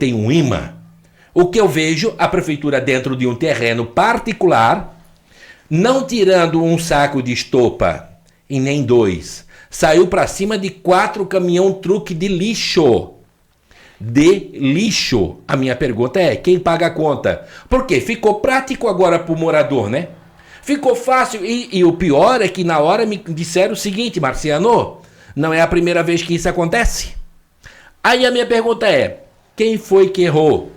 tem um imã. O que eu vejo, a prefeitura dentro de um terreno particular, não tirando um saco de estopa e nem 2, saiu para cima de 4 caminhão-truque de lixo. De lixo. A minha pergunta é, quem paga a conta? Porque ficou prático agora para o morador, né? Ficou fácil. E o pior é que na hora me disseram o seguinte, Marciano, não é a primeira vez que isso acontece. Aí a minha pergunta é, quem foi que errou?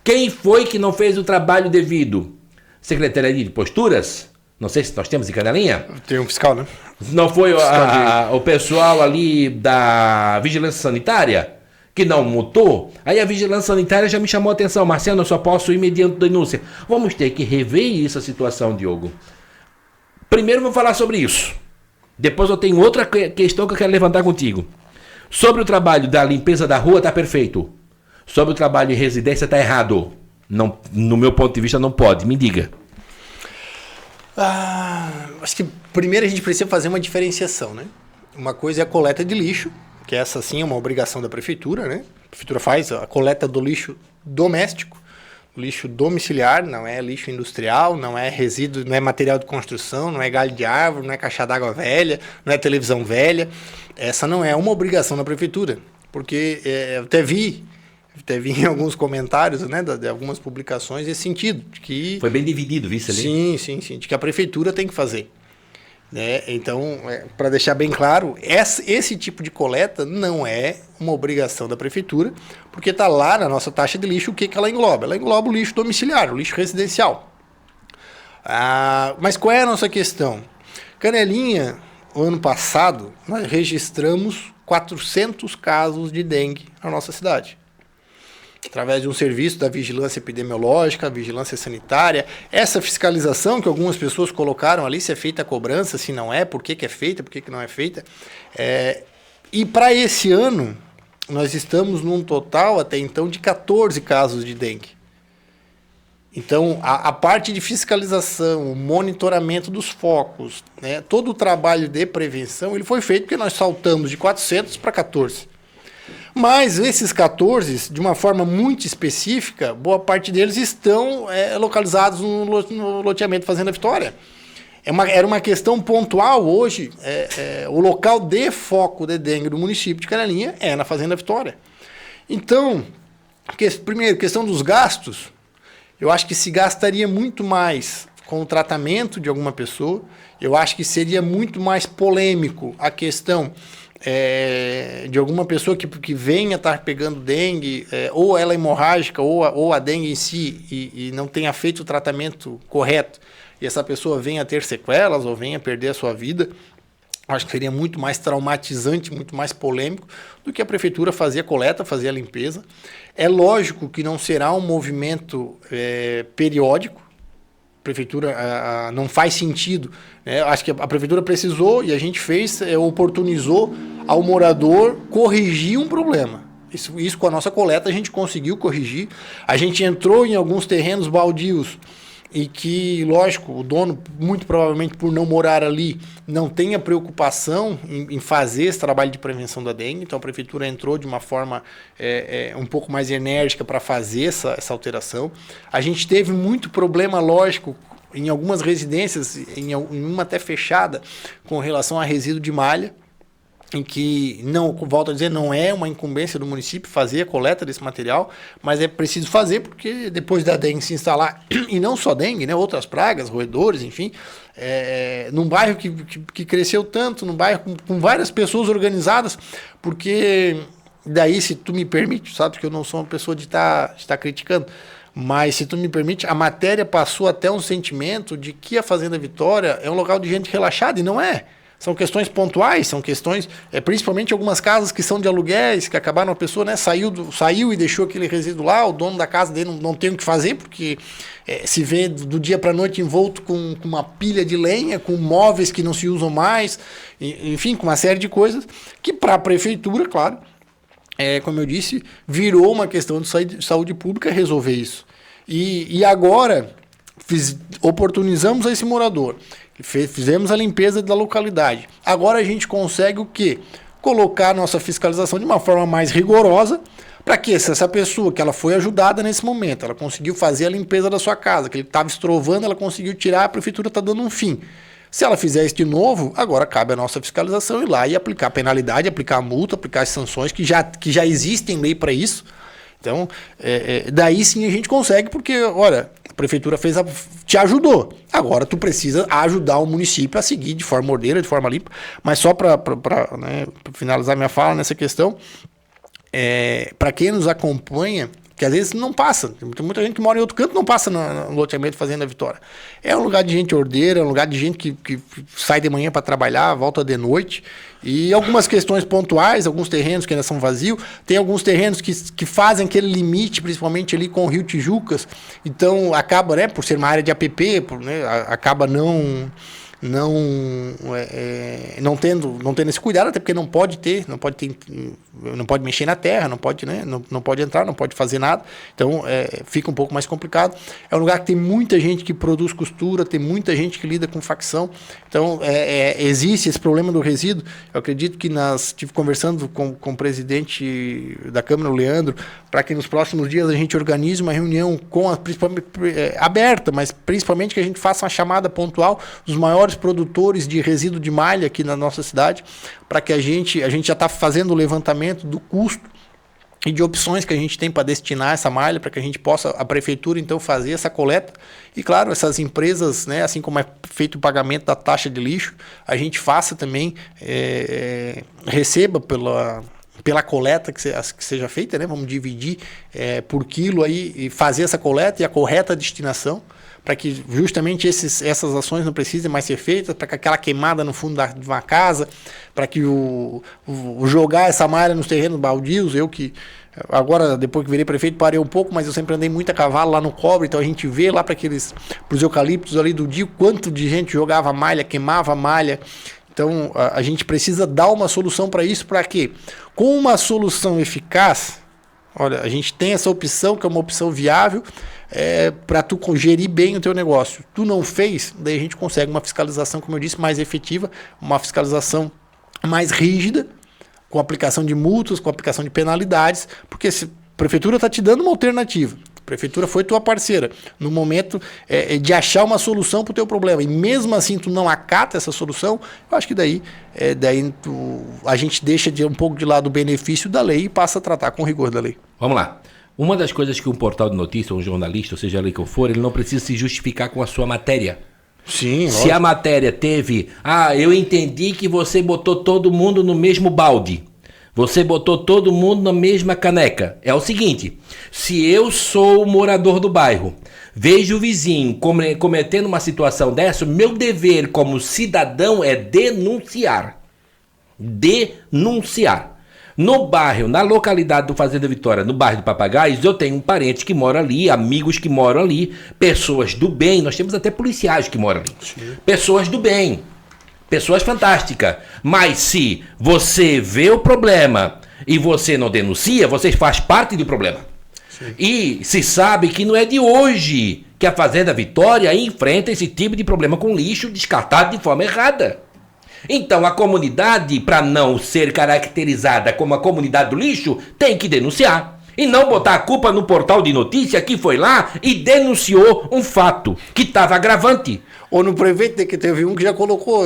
Quem foi que não fez o trabalho devido? Secretaria de Posturas? Não sei se nós temos em Canelinha. Tem um fiscal, né? Não foi o pessoal ali da Vigilância Sanitária que não multou? Aí a Vigilância Sanitária já me chamou a atenção. Marciano, eu só posso ir mediante denúncia. Vamos ter que rever essa situação, Diogo. Primeiro vamos falar sobre isso. Depois eu tenho outra questão que eu quero levantar contigo. Sobre o trabalho da limpeza da rua, está perfeito. Sobre o trabalho em residência, está errado. Não, no meu ponto de vista, não pode. Me diga. Acho que primeiro a gente precisa fazer uma diferenciação, né? Uma coisa é a coleta de lixo, que essa sim é uma obrigação da prefeitura, né? A prefeitura faz a coleta do lixo doméstico, lixo domiciliar, não é lixo industrial, não é resíduo, não é material de construção, não é galho de árvore, não é caixa d'água velha, não é televisão velha. Essa não é uma obrigação da prefeitura, porque eu até vi em alguns comentários, né, de algumas publicações esse sentido, de que foi bem dividido, viu, ali? Sim, de que a prefeitura tem que fazer. Né? Então, para deixar bem claro, esse tipo de coleta não é uma obrigação da prefeitura, porque está lá na nossa taxa de lixo o que ela engloba? Ela engloba o lixo domiciliar, o lixo residencial. Mas qual é a nossa questão? Canelinha, o ano passado, nós registramos 400 casos de dengue na nossa cidade. Através de um serviço da vigilância epidemiológica, vigilância sanitária, essa fiscalização que algumas pessoas colocaram ali, se é feita a cobrança, se não é, por que é feita, por que não é feita. E para esse ano, nós estamos num total, até então, de 14 casos de dengue. Então, a parte de fiscalização, o monitoramento dos focos, né, todo o trabalho de prevenção, ele foi feito porque nós saltamos de 400 para 14. Mas esses 14, de uma forma muito específica, boa parte deles estão localizados no loteamento Fazenda Vitória. Era uma questão pontual hoje, o local de foco de dengue do município de Canelinha é na Fazenda Vitória. Então, primeiro, questão dos gastos, eu acho que se gastaria muito mais com o tratamento de alguma pessoa, eu acho que seria muito mais polêmico a questão de alguma pessoa que venha estar pegando dengue, ou ela hemorrágica, ou a dengue em si, e não tenha feito o tratamento correto, e essa pessoa venha a ter sequelas, ou venha a perder a sua vida, acho que seria muito mais traumatizante, muito mais polêmico, do que a prefeitura fazer a coleta, fazer a limpeza. É lógico que não será um movimento periódico, a prefeitura não faz sentido, né? Acho que a prefeitura precisou, e a gente fez, oportunizou ao morador corrigir um problema. Isso com a nossa coleta a gente conseguiu corrigir. A gente entrou em alguns terrenos baldios e que, lógico, o dono, muito provavelmente por não morar ali, não tenha preocupação em fazer esse trabalho de prevenção da dengue. Então a prefeitura entrou de uma forma um pouco mais enérgica para fazer essa alteração. A gente teve muito problema, lógico, em algumas residências, em uma até fechada, com relação a resíduo de malha, em que, não, volto a dizer, não é uma incumbência do município fazer a coleta desse material, mas é preciso fazer porque depois da dengue se instalar, e não só dengue, né, outras pragas, roedores, enfim, num bairro que cresceu tanto, num bairro com várias pessoas organizadas, porque daí, se tu me permite, sabe que eu não sou uma pessoa de estar criticando, mas se tu me permite, a matéria passou até um sentimento de que a Fazenda Vitória é um local de gente relaxada, e não é. São questões pontuais, são questões, principalmente algumas casas que são de aluguéis, que acabaram, a pessoa, né, saiu e deixou aquele resíduo lá, o dono da casa dele não tem o que fazer, porque se vê do dia para a noite envolto com uma pilha de lenha, com móveis que não se usam mais, enfim, com uma série de coisas, que para a prefeitura, claro, como eu disse, virou uma questão de saúde pública resolver isso. E agora, oportunizamos a esse morador, fizemos a limpeza da localidade. Agora a gente consegue o quê? Colocar a nossa fiscalização de uma forma mais rigorosa Para quê? Se essa pessoa que ela foi ajudada nesse momento, ela conseguiu fazer a limpeza da sua casa, que ele estava estrovando, ela conseguiu tirar, a prefeitura está dando um fim. Se ela fizer isso de novo, agora cabe a nossa fiscalização ir lá e aplicar penalidade, aplicar multa, aplicar as sanções que já existem lei para isso. Então, daí sim a gente consegue, porque, olha, a prefeitura te ajudou. Agora tu precisa ajudar o município a seguir de forma ordeira, de forma limpa. Mas só para finalizar minha fala nessa questão, para quem nos acompanha, que às vezes não passa, tem muita gente que mora em outro canto não passa no loteamento Fazenda Vitória. É um lugar de gente ordeira, é um lugar de gente que sai de manhã para trabalhar, volta de noite, e algumas questões pontuais, alguns terrenos que ainda são vazios, tem alguns terrenos que fazem aquele limite, principalmente ali com o Rio Tijucas, então acaba, né, por ser uma área de APP, acaba não tendo esse cuidado, até porque não pode mexer na terra, não pode entrar, não pode fazer nada, então fica um pouco mais complicado. É um lugar que tem muita gente que produz costura, tem muita gente que lida com facção, então existe esse problema do resíduo. Eu acredito que estive conversando com o presidente da Câmara, o Leandro, para que nos próximos dias a gente organize uma reunião aberta, mas principalmente que a gente faça uma chamada pontual dos maiores produtores de resíduo de malha aqui na nossa cidade, para que a gente já está fazendo o levantamento do custo e de opções que a gente tem para destinar essa malha, para que a gente possa, a prefeitura então fazer essa coleta, e claro, essas empresas, né, assim como é feito o pagamento da taxa de lixo, a gente faça também, receba pela coleta que seja feita, né? Vamos dividir por quilo aí e fazer essa coleta e a correta destinação, para que justamente essas ações não precisem mais ser feitas, para que aquela queimada no fundo de uma casa, para que o jogar essa malha nos terrenos baldios, eu que agora, depois que virei prefeito, parei um pouco, mas eu sempre andei muito a cavalo lá no Cobre, então a gente vê lá para os eucaliptos ali do dia, quanto de gente jogava malha, queimava malha. Então a gente precisa dar uma solução para isso, para quê? Com uma solução eficaz, olha, a gente tem essa opção, que é uma opção viável, para tu gerir bem o teu negócio. Tu não fez, daí a gente consegue uma fiscalização, como eu disse, mais efetiva, uma fiscalização mais rígida, com aplicação de multas, com aplicação de penalidades, porque a prefeitura está te dando uma alternativa. A prefeitura foi tua parceira no momento de achar uma solução para o teu problema, e mesmo assim tu não acata essa solução, eu acho que daí a gente deixa um pouco de lado o benefício da lei e passa a tratar com rigor da lei. Vamos lá. Uma das coisas que um portal de notícia, um jornalista, ou seja ali que for, ele não precisa se justificar com a sua matéria. Sim, se a matéria teve, eu entendi que você botou todo mundo no mesmo balde. Você botou todo mundo na mesma caneca. É o seguinte, se eu sou morador do bairro, vejo o vizinho cometendo uma situação dessa, meu dever como cidadão é denunciar. Denunciar. No bairro, na localidade do Fazenda Vitória, no bairro do Papagaios, eu tenho um parente que mora ali, amigos que moram ali, pessoas do bem, nós temos até policiais que moram ali. Sim. Pessoas do bem. Pessoas fantásticas, mas se você vê o problema e você não denuncia, você faz parte do problema. Sim. E se sabe que não é de hoje que a Fazenda Vitória enfrenta esse tipo de problema com lixo descartado de forma errada. Então a comunidade, para não ser caracterizada como a comunidade do lixo, tem que denunciar. E não botar a culpa no portal de notícia que foi lá e denunciou um fato que estava agravante. Ou no prefeito, que teve um que já colocou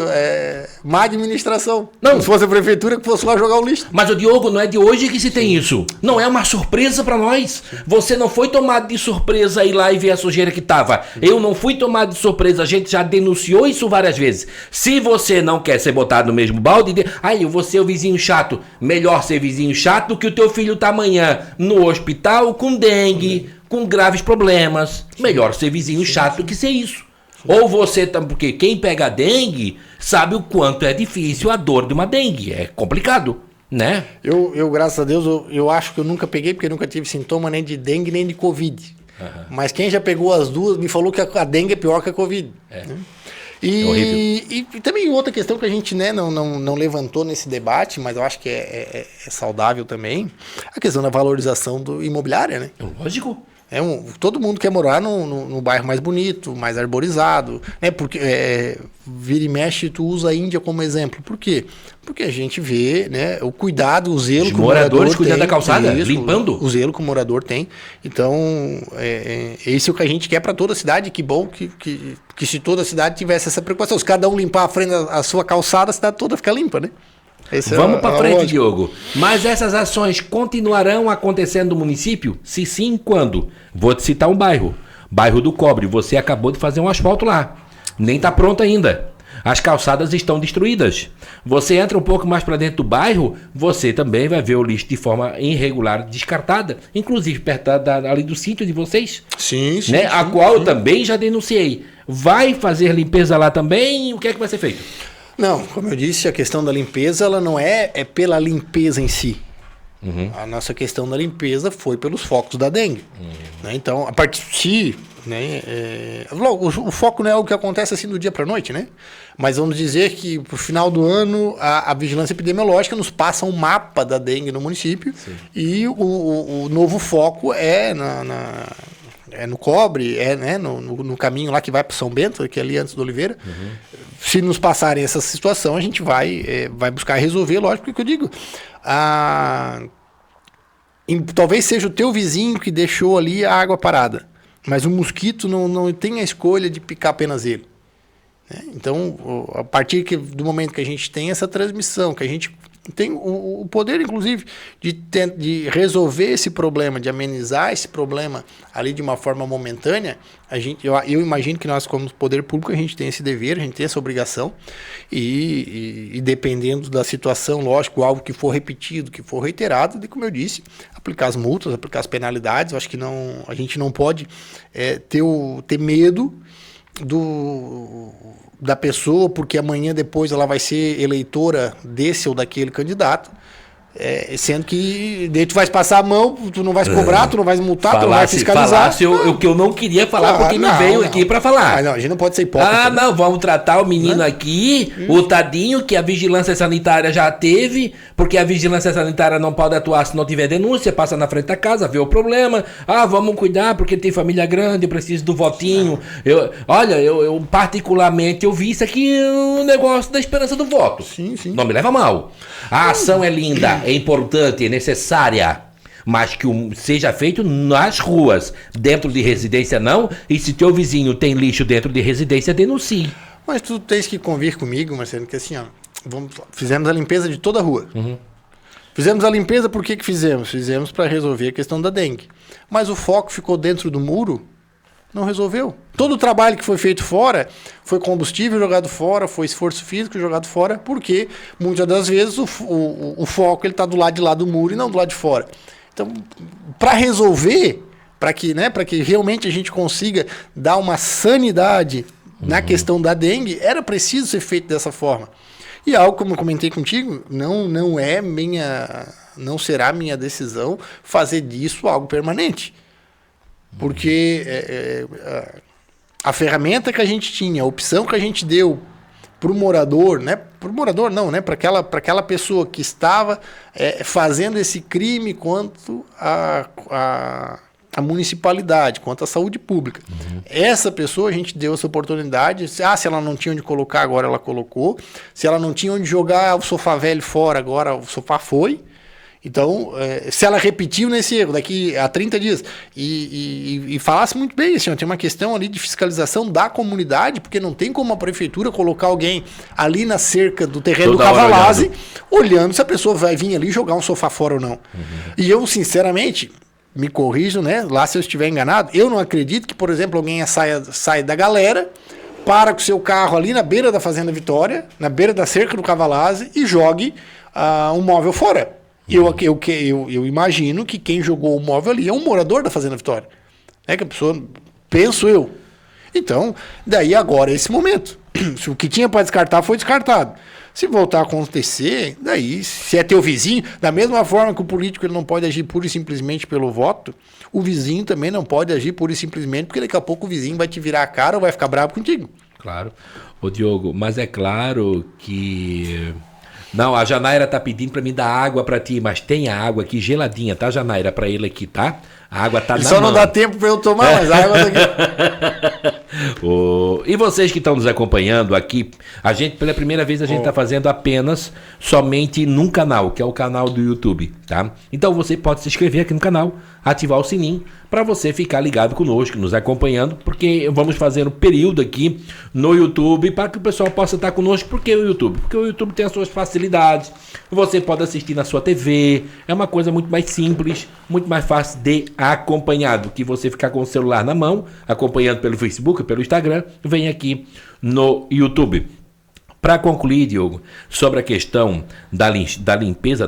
má administração. Não. Se fosse a prefeitura que fosse lá jogar o lixo. Mas, o Diogo, não é de hoje que se tem isso. Não é uma surpresa para nós. Você não foi tomado de surpresa ir lá e ver a sujeira que estava. Eu não fui tomado de surpresa. A gente já denunciou isso várias vezes. Se você não quer ser botado no mesmo balde, eu vou ser o vizinho chato. Melhor ser vizinho chato do que o teu filho tá amanhã no hospital com dengue, com graves problemas. Melhor ser vizinho chato do que ser isso. Ou você, porque quem pega dengue sabe o quanto é difícil a dor de uma dengue, é complicado, né? Eu graças a Deus, eu acho que eu nunca peguei, porque eu nunca tive sintoma nem de dengue nem de Covid. Uhum. Mas quem já pegou as duas me falou que a dengue é pior que a Covid. Né? E também outra questão que a gente não levantou nesse debate, mas eu acho que é saudável também, a questão da valorização do imobiliária, né? Lógico. Todo mundo quer morar no bairro mais bonito, mais arborizado, né? Porque vira e mexe, tu usa a Índia como exemplo. Por quê? Porque a gente vê, né, o cuidado, o zelo Os que o morador moradores cuidando tem, da calçada, isso, limpando. o zelo que o morador tem. Então, esse é o que a gente quer para toda a cidade. Que bom que se toda a cidade tivesse essa preocupação. Se cada um limpar a frente da sua calçada, a cidade toda fica limpa, né? Vamos para frente, Diogo. Mas essas ações continuarão acontecendo no município? Se sim, quando? Vou te citar um bairro. Bairro do Cobre. Você acabou de fazer um asfalto lá. Nem está pronto ainda. As calçadas estão destruídas. Você entra um pouco mais para dentro do bairro, você também vai ver o lixo de forma irregular descartada. Inclusive perto ali do sítio de vocês. Sim, sim. Né? Sim, a qual sim. eu também já denunciei. Vai fazer limpeza lá também? O que é que vai ser feito? Não, como eu disse, a questão da limpeza ela não é pela limpeza em si. A nossa questão da limpeza foi pelos focos da dengue. Né? Então, a partir né, o foco não é o que acontece assim do dia para a noite, né? Mas vamos dizer que para o final do ano a vigilância epidemiológica nos passa um mapa da dengue no município. Sim. E o novo foco é no Cobre, né, no caminho lá que vai para São Bento, que é ali antes do Oliveira. Se nos passarem essa situação, a gente vai buscar resolver, lógico que eu digo. Talvez seja o teu vizinho que deixou ali a água parada, mas o mosquito não tem a escolha de picar apenas ele. Né? Então, a partir do momento que a gente tem essa transmissão, que a gente tem o poder, inclusive, de resolver esse problema, de amenizar esse problema ali de uma forma momentânea, eu imagino que nós, como poder público, a gente tem esse dever, a gente tem essa obrigação, e dependendo da situação, lógico, algo que for repetido, que for reiterado, como eu disse, aplicar as multas, aplicar as penalidades. Eu acho que a gente não pode ter medo da pessoa, porque amanhã depois ela vai ser eleitora desse ou daquele candidato, sendo que daí tu vais passar a mão, tu não vais cobrar, tu não vais multar, tu não vais fiscalizar. O que eu não queria falar, porque me veio aqui para falar. Não, a gente não pode ser hipócrita. Não, vamos tratar o menino aqui, o tadinho, que a vigilância sanitária já teve, porque a vigilância sanitária não pode atuar se não tiver denúncia, passa na frente da casa, vê o problema. Vamos cuidar, porque tem família grande, eu preciso do votinho. Eu particularmente, eu vi isso aqui, o negócio da esperança do voto. Sim. Não me leva mal. A ação é linda, é importante, é necessária, mas que seja feito nas ruas, dentro de residência não, e se teu vizinho tem lixo dentro de residência, denuncie. Mas tu tens que convir comigo, Marcelo, que assim, fizemos a limpeza de toda a rua. Fizemos a limpeza, por que fizemos? Fizemos para resolver a questão da dengue. Mas o foco ficou dentro do muro, não resolveu. Todo o trabalho que foi feito fora, foi combustível jogado fora, foi esforço físico jogado fora, porque muitas das vezes o foco está do lado de lá do muro e não do lado de fora. Então, para resolver, para que realmente a gente consiga dar uma sanidade na questão da dengue, era preciso ser feito dessa forma. E algo, como eu comentei contigo, não será minha decisão fazer disso algo permanente. Porque a ferramenta que a gente tinha, a opção que a gente deu para o morador, né? Para o morador não, né? Para aquela pessoa que estava fazendo esse crime quanto a municipalidade, quanto à saúde pública. Essa pessoa, a gente deu essa oportunidade. Se ela não tinha onde colocar, agora ela colocou. Se ela não tinha onde jogar o sofá velho fora, agora o sofá foi. Então, se ela repetiu nesse erro daqui a 30 dias e falasse muito bem, assim, tem uma questão ali de fiscalização da comunidade, porque não tem como a prefeitura colocar alguém ali na cerca do terreno do Cavalazzi olhando se a pessoa vai vir ali jogar um sofá fora ou não. E eu, sinceramente, me corrijo, né? Lá se eu estiver enganado, eu não acredito que, por exemplo, alguém saia da galera, para com o seu carro ali na beira da Fazenda Vitória, na beira da cerca do Cavalazzi e jogue um móvel fora. Eu imagino que quem jogou o móvel ali é um morador da Fazenda Vitória. É que a pessoa, penso eu. Então, daí agora é esse momento. Se o que tinha para descartar foi descartado. Se voltar a acontecer, daí, se é teu vizinho, da mesma forma que o político ele não pode agir pura e simplesmente pelo voto, o vizinho também não pode agir pura e simplesmente porque daqui a pouco o vizinho vai te virar a cara ou vai ficar bravo contigo. Claro. Ô Diogo, mas é claro que Não, a Janaíra tá pedindo pra mim dar água pra ti, mas tem a água aqui geladinha, tá, Janaíra? Pra ele aqui, tá? A água tá Ele na só mão. não dá tempo pra eu tomar, mas a água tá aqui. E vocês que estão nos acompanhando aqui, a gente, pela primeira vez, a gente está fazendo apenas somente num canal, que é o canal do YouTube, tá? Então você pode se inscrever aqui no canal, ativar o sininho, para você ficar ligado conosco, nos acompanhando, porque vamos fazer um período aqui no YouTube para que o pessoal possa estar conosco. Por que o YouTube? Porque o YouTube tem as suas facilidades, você pode assistir na sua TV, é uma coisa muito mais simples, muito mais fácil de acompanhar do que você ficar com o celular na mão, acompanhando pelo Facebook, pelo Instagram, vem aqui no YouTube. Para concluir, Diogo, sobre a questão da limpeza